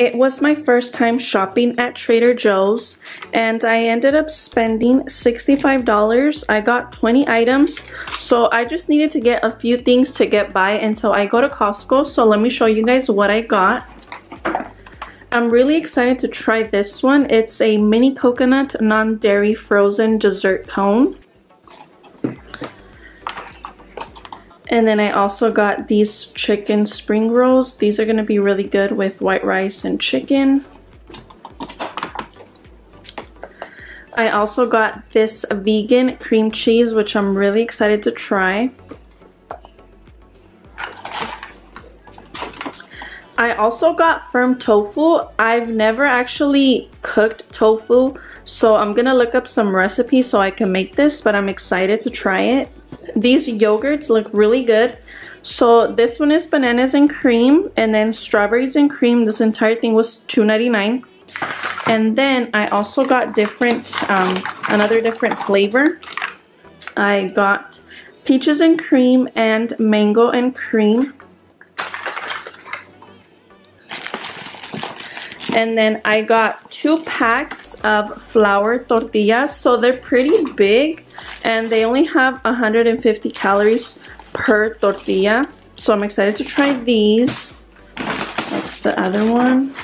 It was my first time shopping at Trader Joe's and I ended up spending $65. I got 20 items, so I just needed to get a few things to get by until I go to Costco. So let me show you guys what I got. I'm really excited to try this one. It's a mini coconut non-dairy frozen dessert cone. And then I also got these chicken spring rolls. These are gonna be really good with white rice and chicken. I also got this vegan cream cheese, which I'm really excited to try. I also got firm tofu. I've never actually cooked tofu, so I'm gonna look up some recipes so I can make this, but I'm excited to try it. These yogurts look really good. So this one is bananas and cream, and then strawberries and cream. This entire thing was $2.99. And then I also got another different flavor. I got peaches and cream and mango and cream. And then I got 2 packs of flour tortillas. So they're pretty big and they only have 150 calories per tortilla. So I'm excited to try these. That's the other one.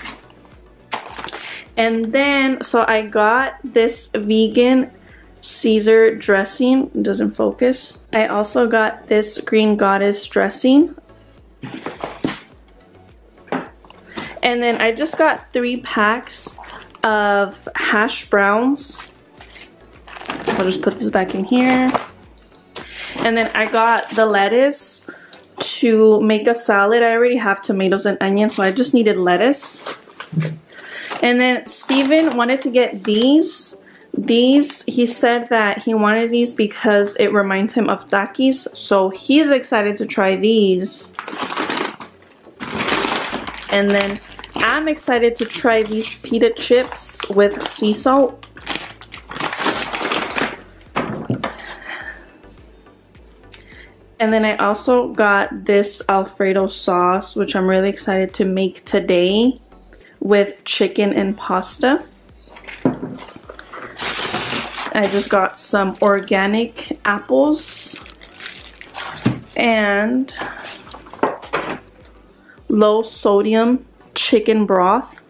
And then, so I got this vegan Caesar dressing. It doesn't focus. I also got this green goddess dressing. And then I just got 3 packs of hash browns. I'll just put this back in here. And then I got the lettuce to make a salad. I already have tomatoes and onions, so I just needed lettuce. And then Steven wanted to get these. He said that he wanted these because it reminds him of Takis, so he's excited to try these. And then I'm excited to try these Pita Chips with sea salt. And then I also got this Alfredo sauce, which I'm really excited to make today with chicken and pasta. I just got some organic apples and low sodium chicken broth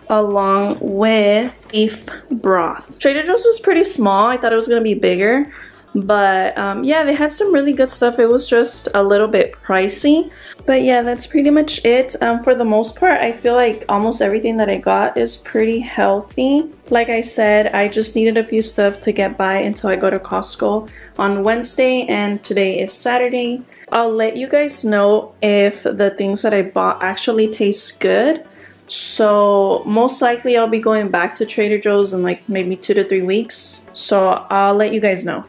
along with beef broth. Trader Joe's was pretty small. I thought it was gonna be bigger, but yeah, they had some really good stuff. It was just a little bit pricey, but yeah, that's pretty much it. For the most part, I feel like almost everything that I got is pretty healthy. Like I said, I just needed a few stuff to get by until I go to Costco on Wednesday, and today is Saturday. I'll let you guys know if the things that I bought actually taste good. So most likely I'll be going back to Trader Joe's in like maybe 2 to 3 weeks. So I'll let you guys know.